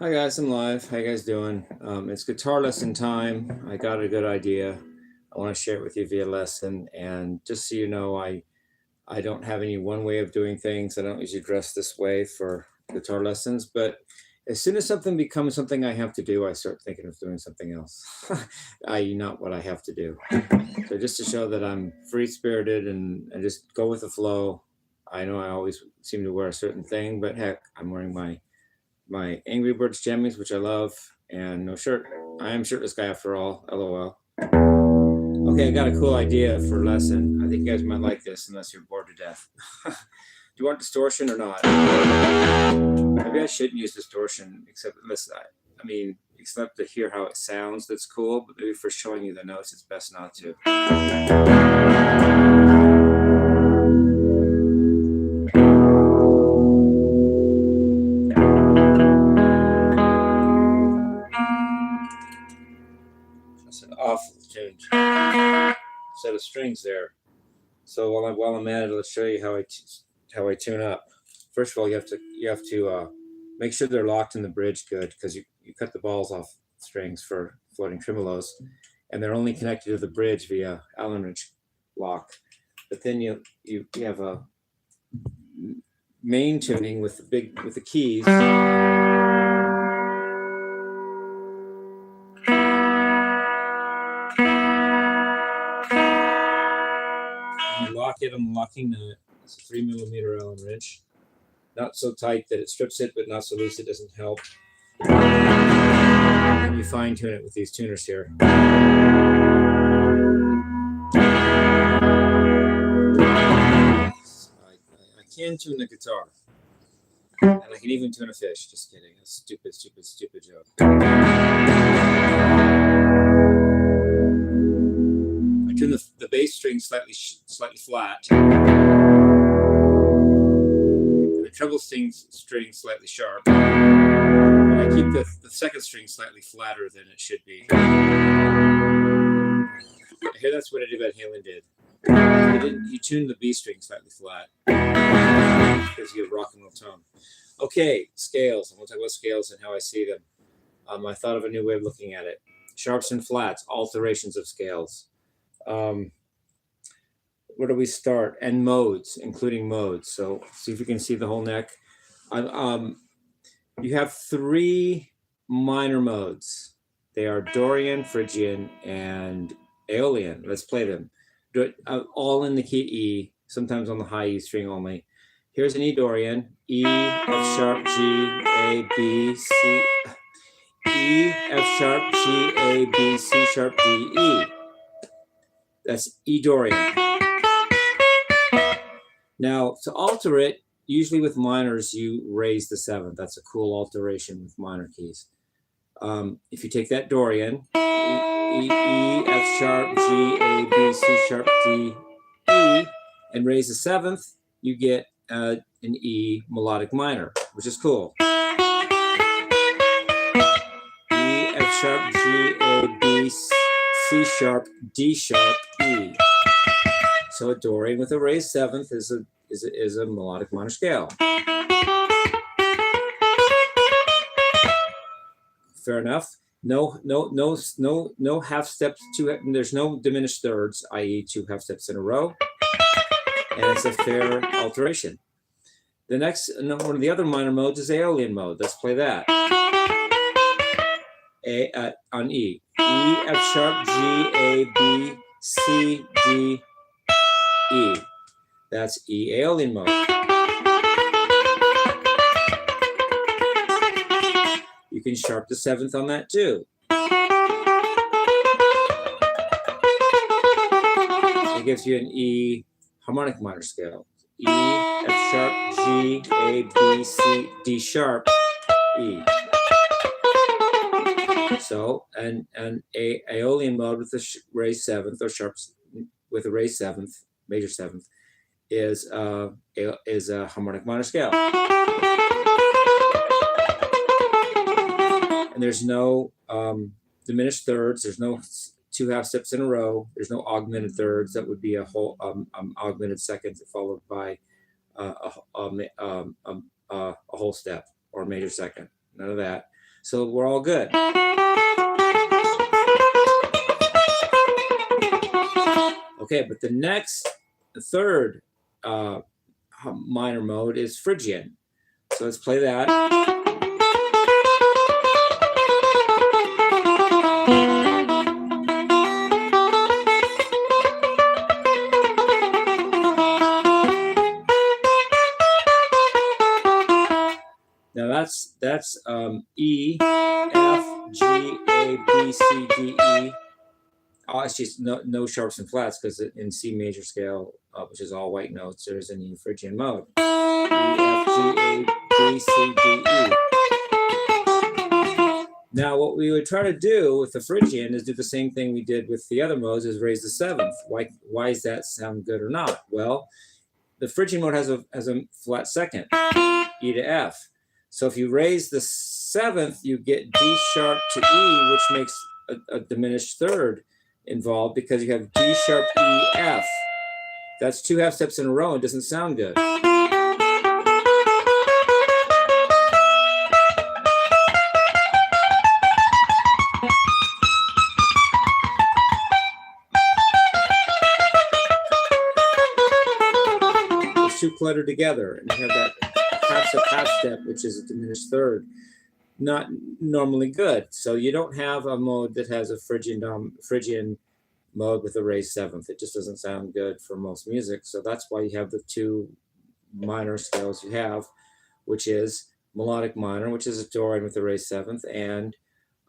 Hi guys, I'm live. How you guys doing? It's guitar lesson time. I got a good idea. I want to share it with you via lesson. And just so you know, I don't have any one way of doing things. I don't usually dress this way for guitar lessons. But as soon as something becomes something I have to do, I start thinking of doing something else, i.e., not what I have to do. So just to show that I'm free spirited and just go with the flow. I know I always seem to wear a certain thing, but heck, I'm wearing my Angry Birds jammies, which I love, and no shirt. I am shirtless guy after all. LOL. Okay, I got a cool idea for a lesson. I think you guys might like this, unless you're bored to death. Do you want distortion or not? Maybe I shouldn't use distortion, except except to hear how it sounds. That's cool, but maybe for showing you the notes, it's best not to. That's an awful change. Set of strings there. So while I'm at it, let's show you how I tune up. First of all, you have to make sure they're locked in the bridge good, because you cut the balls off strings for floating tremolos, and they're only connected to the bridge via Allen wrench lock. But then you have a main tuning with the keys. I'm locking it's a 3mm Allen wrench. Not so tight that it strips it, but not so loose it doesn't help. And you fine tune it with these tuners here. I can tune the guitar. And I can even tune a fish. Just kidding. A stupid joke. I tune the bass string slightly flat. The treble string slightly sharp. And I keep the second string slightly flatter than it should be. I hear that's what Eddie Van Halen did. You tuned the B string slightly flat because you have rock and roll tone. Okay, scales. I'm going to talk about scales and how I see them. I thought of a new way of looking at it. Sharps and flats, alterations of scales. Where do we start? And modes, including modes. So see if you can see the whole neck. You have three minor modes. They are Dorian, Phrygian, and Aeolian. Let's play them. All in the key E, sometimes on the high E string only. Here's an E Dorian, E, F sharp, G, A, B, C, E, F sharp, G, A, B, C sharp, D, E. That's E Dorian. Now, to alter it, usually with minors, you raise the seventh. That's a cool alteration with minor keys. If you take that Dorian, E, F sharp, G, A, B, C sharp, D, E, and raise the seventh, you get an E melodic minor, which is cool. E, F sharp, G, A, B, C sharp, D sharp, E. So a Dorian with a raised seventh is a melodic minor scale. Fair enough. No half steps. There's no diminished thirds, i.e., 2 half steps in a row, and it's a fair alteration. The next, one of the other minor modes is Aeolian mode. Let's play that. On E, F sharp, G, A, B, C, D, E. That's E Aeolian mode. You can sharp the seventh on that too. It gives you an E harmonic minor scale. E, F sharp, G, A, B, C, D sharp, E. So, and a Aeolian mode with a raised seventh, or sharps with a raised seventh, major seventh, is a harmonic minor scale. And there's no diminished thirds. There's no 2 half steps in a row. There's no augmented thirds. That would be a whole augmented second followed by a whole step or a major second. None of that. So we're all good. Okay, but the third minor mode is Phrygian. So let's play that. Now that's E, F, G, A, B, C, D, E. Oh, it's just no sharps and flats, because in C major scale, which is all white notes, there's an E Phrygian mode. E, F, G, A, B, C, D, E. Now, what we would try to do with the Phrygian is do the same thing we did with the other modes, is raise the seventh. Why does that sound good or not? Well, the Phrygian mode has a flat second, E to F. So if you raise the seventh, you get D sharp to E, which makes a diminished third involved, because you have D sharp, E, F. That's two half steps in a row and doesn't sound good. It's too cluttered together, and you have that half step, which is a diminished third. Not normally good. So you don't have a mode that has a Phrygian mode with a raised seventh. It just doesn't sound good for most music. So that's why you have the two minor scales you have, which is melodic minor, which is a Dorian with a raised seventh, and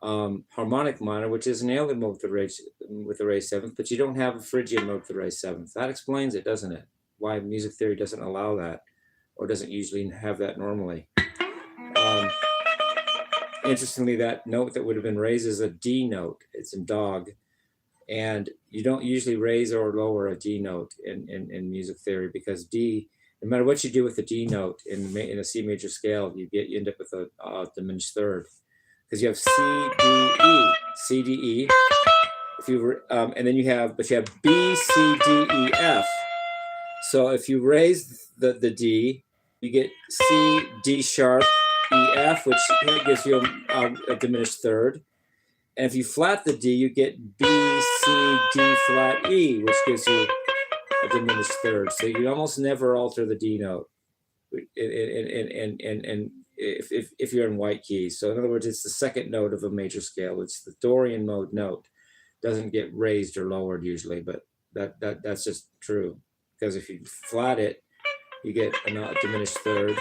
harmonic minor, which is an alien mode with a raised seventh, but you don't have a Phrygian mode with a raised seventh. That explains it, doesn't it? Why music theory doesn't allow that, or doesn't usually have that normally. Interestingly, that note that would have been raised is a D note. It's in dog. And you don't usually raise or lower a D note in music theory, because D, no matter what you do with the D note in a C major scale, you end up with a diminished third. Because you have C, D, E, C, D, E. And then you have B, C, D, E, F. So if you raise the D, you get C, D sharp, E, F, which gives you a diminished third. And if you flat the D, you get B, C, D flat, E, which gives you a diminished third. So you almost never alter the D note, and if you're in white keys. So in other words, it's the second note of a major scale. It's the Dorian mode note. Doesn't get raised or lowered usually, but that's just true. Because if you flat it, you get a diminished third.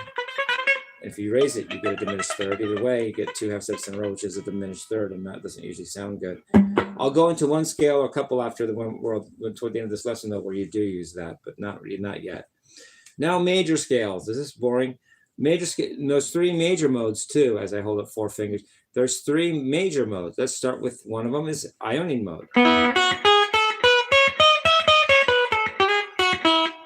And if you raise it, you get a diminished third. Either way, you get two half steps in a row, which is a diminished third, and that doesn't usually sound good. I'll go into one scale or a couple after toward the end of this lesson, though, where you do use that, but not yet. Now, major scales. Is this boring? Major scale. Those three major modes too. As I hold up four fingers, there's three major modes. Let's start with one of them is Ionian mode.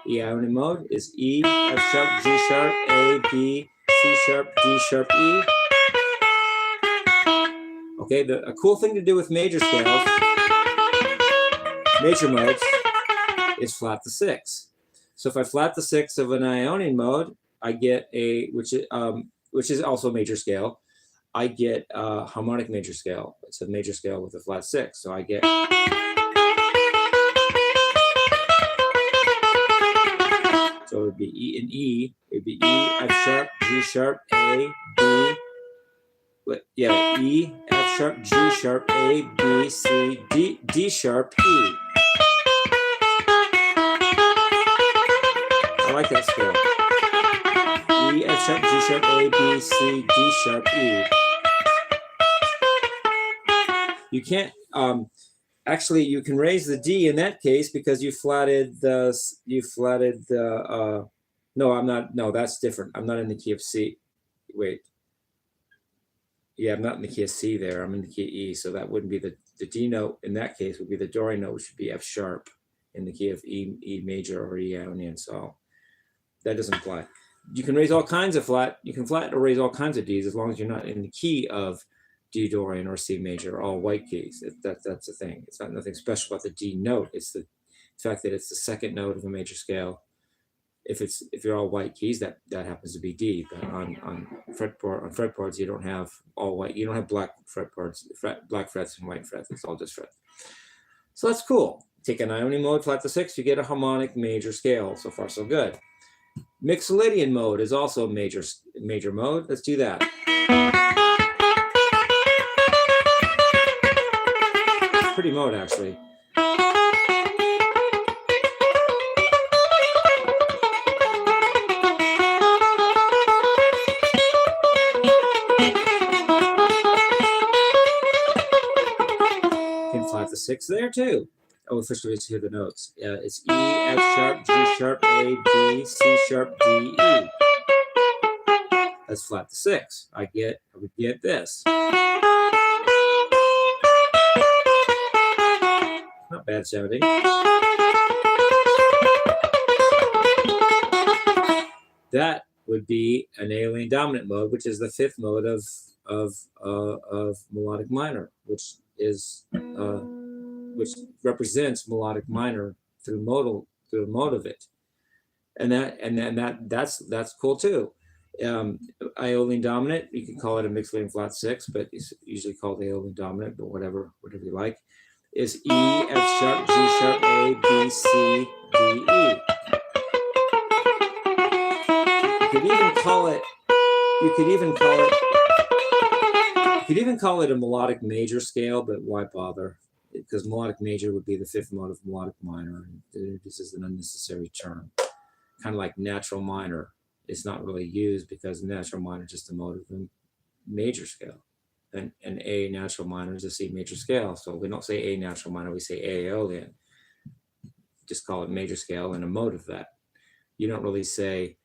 E Ionian mode is E, F sharp, G sharp, A, B, C sharp, D sharp, E. Okay, a cool thing to do with major scales, major modes, is flat the six. So if I flat the six of an Ionian mode, I get which is also a major scale, I get a harmonic major scale. It's a major scale with a flat six. So I get. So it would be E and E. It would be E, F sharp, G sharp, A, B. Yeah, E, F sharp, G sharp, A, B, C, D sharp, E. I like that scale. E, F sharp, G sharp, A, B, C, D sharp, E. You can't. Actually, you can raise the D in that case because you flatted the. No, I'm not. No, that's different. I'm not in the key of C. Wait. Yeah, I'm not in the key of C there. I'm in the key of E. So that wouldn't be the D note in that case would be the Dorian note, which would be F sharp in the key of E major or E Ionian. So that doesn't apply. You can raise all kinds of flat. You can flat or raise all kinds of Ds as long as you're not in the key of D Dorian or C major, all white keys. That's the thing. It's not nothing special about the D note. It's the fact that it's the second note of a major scale if you're all white keys, that happens to be D. But on fretboards, you don't have all white. You don't have black fretboards, black frets and white frets. It's all just frets. So that's cool. Take an Ionian mode, flat to 6, you get a harmonic major scale. So far, so good. Mixolydian mode is also a major mode. Let's do that. Pretty mode, actually. Can 5 to 6 there too. Oh, first let's hear the notes. It's E, F sharp, G sharp, A, B, C sharp, D, E. That's flat to 6. I would get this. Not bad sounding. That would be an Aeolian dominant mode, which is the 5th mode of melodic minor, which is which represents melodic minor through the mode of it, and that's cool too. Aeolian dominant, you can call it a Mixolydian flat 6, but it's usually called Aeolian dominant, but whatever you like, is E, F sharp, G sharp, A, B, C, D, E. You could even call it a melodic major scale, but why bother? Because melodic major would be the 5th mode of melodic minor. And this is an unnecessary term. Kind of like natural minor. It's not really used because natural minor is just a mode of the major scale. And A natural minor is a C major scale. So we don't say A natural minor, we say A Aeolian. Just call it major scale and a mode of that. You don't really say,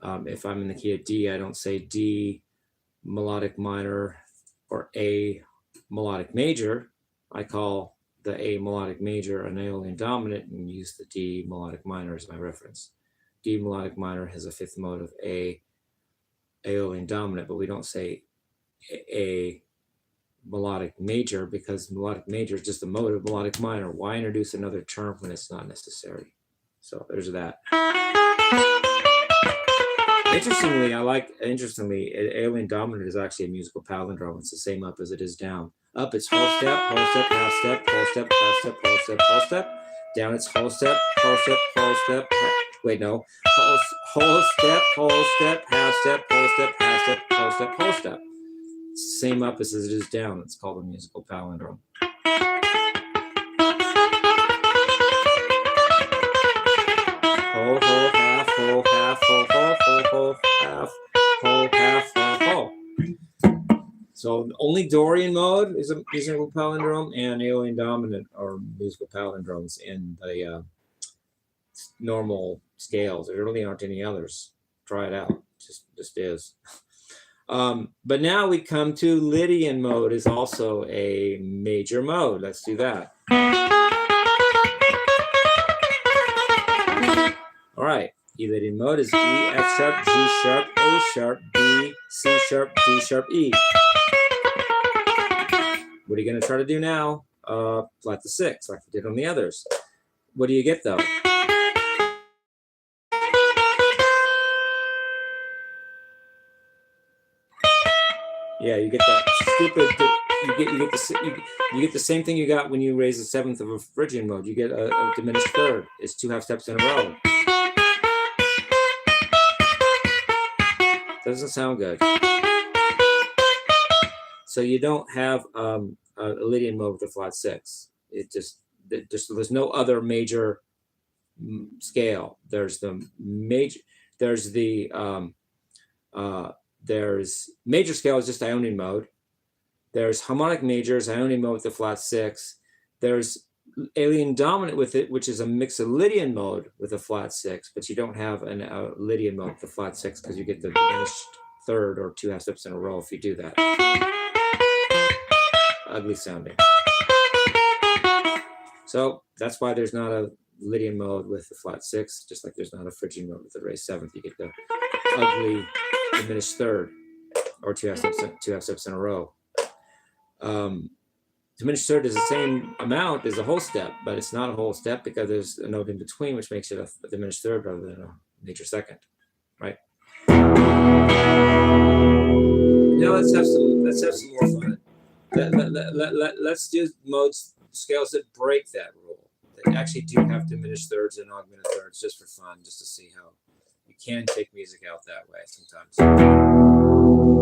if I'm in the key of D, I don't say D melodic minor or A melodic major. I call the A melodic major an Aeolian dominant and use the D melodic minor as my reference. D melodic minor has a 5th mode of A Aeolian dominant, but we don't say A melodic major because melodic major is just a mode of melodic minor. Why introduce another term when it's not necessary? So there's that. Interestingly, Aeolian dominant is actually a musical palindrome. It's the same up as it is down. Up, it's whole step, half step, whole step, half step, whole step, whole step. Down, it's whole step, whole step, whole step. Wait, no. Whole step, half step, whole step, half step, whole step, whole step. It's the same up as it is down. It's called a musical palindrome. Whole, half, whole, half, whole, half, whole, half, whole. So only Dorian mode is a musical palindrome, and Aeolian dominant are musical palindromes in the normal scales. There really aren't any others. Try it out. Just is. But now we come to Lydian mode is also a major mode. Let's do that. All right. Lydian mode is E, F sharp, G sharp, A sharp, B, C sharp, D sharp, E. What are you going to try to do now? Flat to 6, like we did on the others. What do you get though? Yeah, you get that stupid. You get the same thing you got when you raise the 7th of a Phrygian mode. You get a diminished third. It's 2 half steps in a row. Doesn't sound good. So you don't have a Lydian mode with a flat 6. There's no other major scale. There's major scale is just Ionian mode. There's harmonic majors, Ionian mode with the flat 6. There's Aeolian dominant with it, which is a Mixolydian mode with a flat 6, but you don't have a Lydian mode with a flat 6 because you get the diminished third or 2 half steps in a row if you do that. Ugly sounding. So that's why there's not a Lydian mode with the flat 6, just like there's not a Phrygian mode with the raised 7th. You get the ugly diminished third or 2 half steps in a row. Diminished third is the same amount as a whole step, but it's not a whole step because there's a note in between, which makes it a diminished third rather than a major second, right? Now let's have some more fun. Let's do modes, scales that break that rule, that actually do have diminished thirds and augmented thirds, just for fun, just to see how you can take music out that way sometimes.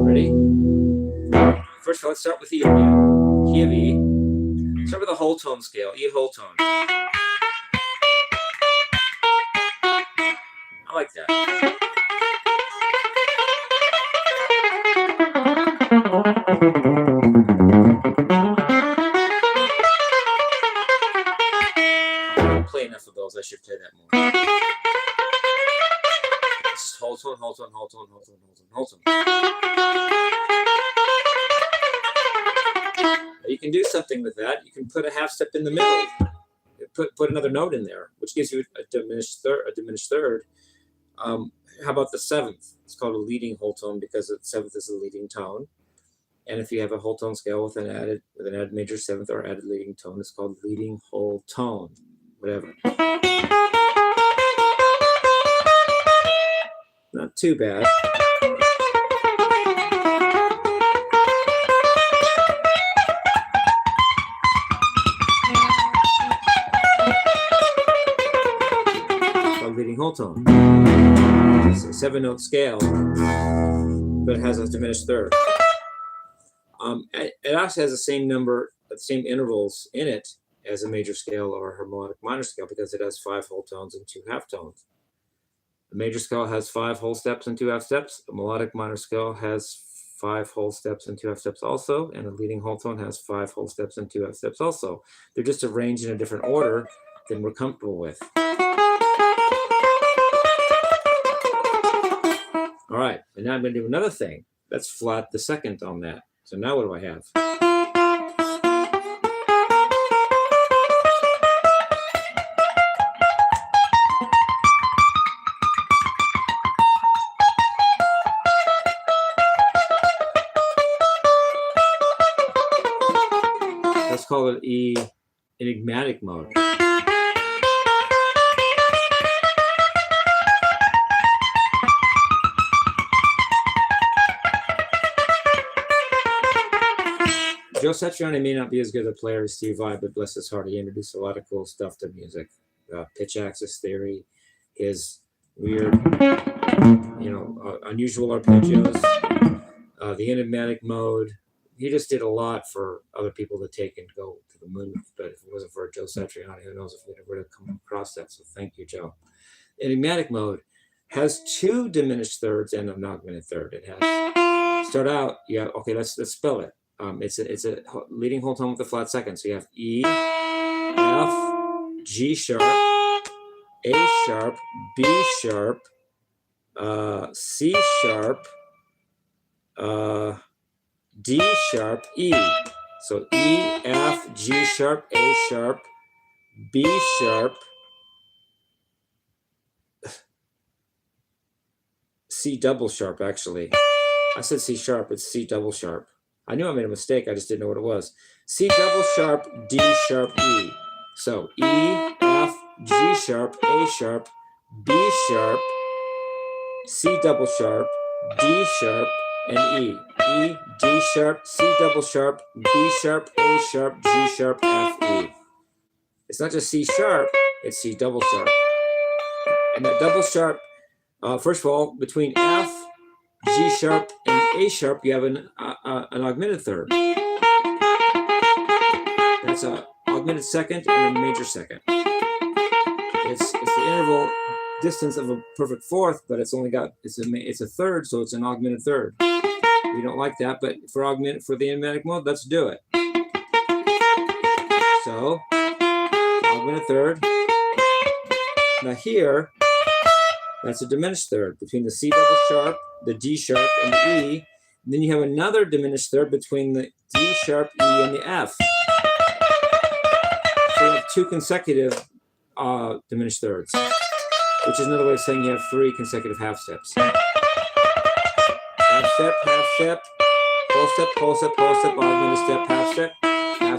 Ready? First of all, let's start with E again. Key of E. Start with a whole tone scale, E whole tone. I like that. I don't play enough of those. I should play that more. It's just whole tone, whole tone, whole tone, whole tone, whole tone, whole tone. You can do something with that. You can put a half step in the middle. Put another note in there, which gives you a diminished third. How about the seventh? It's called a leading whole tone because the seventh is a leading tone. And if you have a whole tone scale with an added major seventh or added leading tone, it's called leading whole tone. Whatever. Not too bad. Leading whole tone. It's a 7-note scale, but it has a diminished third. It actually has the same intervals in it as a major scale or a harmonic minor scale because it has 5 whole tones and 2 half tones. The major scale has 5 whole steps and 2 half steps. The melodic minor scale has 5 whole steps and 2 half steps also, and a leading whole tone has 5 whole steps and 2 half steps also. They're just arranged in a different order than we're comfortable with. All right, and now I'm going to do another thing. Let's flat the second on that. So now what do I have? Let's call it E enigmatic mode. Joe Satriani may not be as good a player as Steve Vai, but bless his heart, he introduced a lot of cool stuff to music. Pitch axis theory, his weird, unusual arpeggios, the enigmatic mode. He just did a lot for other people to take and go to the moon with. But if it wasn't for Joe Satriani, who knows if we'd ever have come across that. So thank you, Joe. Enigmatic mode has 2 diminished thirds and an augmented third. It has start out, okay, let's spell it. It's a leading whole tone with a flat second. So you have E, F, G sharp, A sharp, B sharp, C sharp, D sharp, E. So E, F, G sharp, A sharp, B sharp, C double sharp, actually. I said C sharp, it's C double sharp. I knew I made a mistake, I just didn't know what it was. C double sharp, D sharp, E. So E, F, G sharp, A sharp, B sharp, C double sharp, D sharp, and E. E, D sharp, C double sharp, B sharp, A sharp, G sharp, F, E. It's not just C sharp, it's C double sharp. And that double sharp, first of all, between F, G sharp, and A sharp, you have an augmented third. That's an augmented second and a major second. It's the interval distance of a perfect fourth, but it's a third, so it's an augmented third. We don't like that, but for the enigmatic mode, let's do it. So, augmented third. Now here, that's a diminished third between the C double sharp, the D sharp, and the E. And then you have another diminished third between the D sharp, E, and the F. So you have 2 consecutive diminished thirds, which is another way of saying you have 3 consecutive half steps. Half step, whole step, whole step, whole step, augmented step, half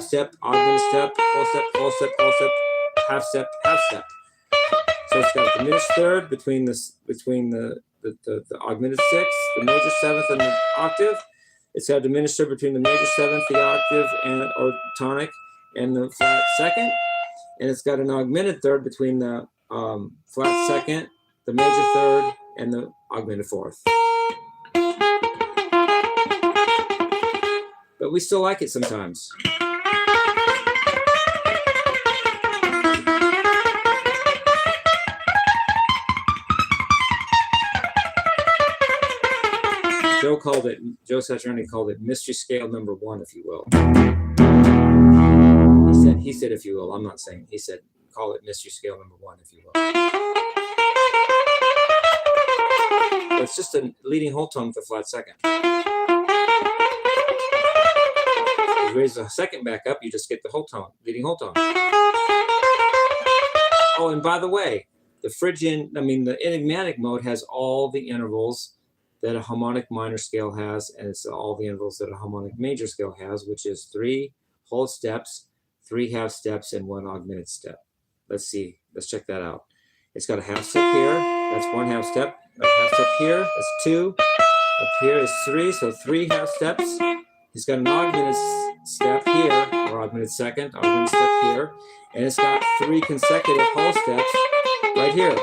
step, augmented step, whole step, whole step, whole step, half step, half step. So it's got a diminished third between the augmented sixth, the major seventh, and the octave. It's got a diminished third between the major seventh, the octave, or tonic, and the flat second. And it's got an augmented third between the flat second, the major third, and the augmented fourth. But we still like it sometimes. Joe Satriani called it mystery scale number 1, if you will. He said, if you will. I'm not saying. He said, call it mystery scale number 1, if you will. But it's just a leading whole tone with a flat second. You raise the second back up, you just get the whole tone, leading whole tone. Oh, and by the way, the enigmatic mode has all the intervals that a harmonic minor scale has, and it's all the intervals that a harmonic major scale has, which is 3 whole steps, 3 half steps, and 1 augmented step. Let's see. Let's check that out. It's got a half step here. That's 1 half step. A half step here. That's 2. Up here is 3. So 3 half steps. It's got an augmented step here, or augmented second, augmented step here, and it's got 3 consecutive whole steps right here.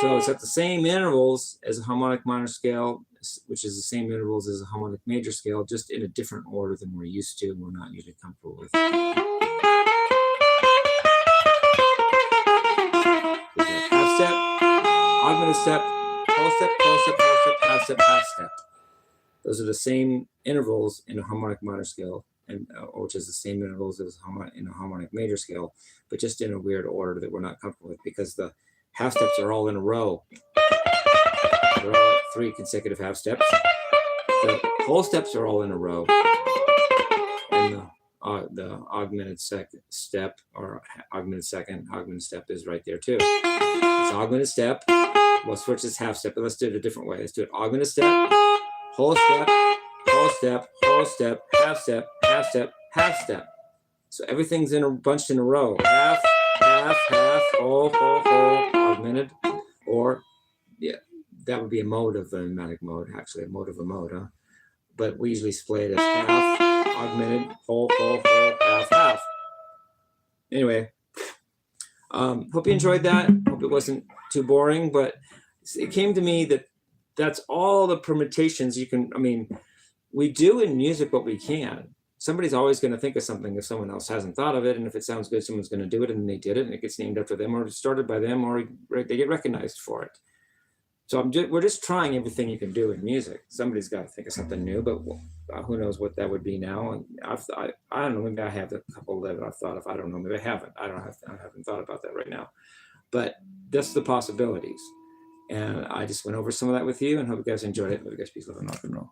So it's at the same intervals as a harmonic minor scale, which is the same intervals as a harmonic major scale, just in a different order than we're used to and we're not usually comfortable with. Half step, augmented step, whole step, whole step, whole step, half step, half step. Those are the same intervals in a harmonic minor scale, and which is the same intervals as in a harmonic major scale, but just in a weird order that we're not comfortable with, because the half steps are all in a row. They're all 3 consecutive half steps. The whole steps are all in a row. And the augmented step, or augmented second, augmented step is right there too. It's augmented step. We'll switch this half step, but let's do it a different way. Let's do it augmented step, whole step, whole step, whole step, half step, half step, half step. So everything's bunched in a row. Half, half, half, whole, augmented, or yeah, that would be a mode of the enigmatic mode, actually a mode of a mode, huh? But we usually split it as half, augmented, whole, half, half. Anyway, hope you enjoyed that. Hope it wasn't too boring, but it came to me that that's all the permutations you can, we do in music what we can. Somebody's always going to think of something if someone else hasn't thought of it, and if it sounds good, someone's going to do it, and they did it, and it gets named after them, or started by them, or they get recognized for it. So we're just trying everything you can do in music. Somebody's got to think of something new, but who knows what that would be now? And I don't know. Maybe I have a couple that I've thought of. I don't know. Maybe I haven't. I haven't thought about that right now. But that's the possibilities. And I just went over some of that with you, and hope you guys enjoyed it. Hope you guys peace, love, and rock and roll.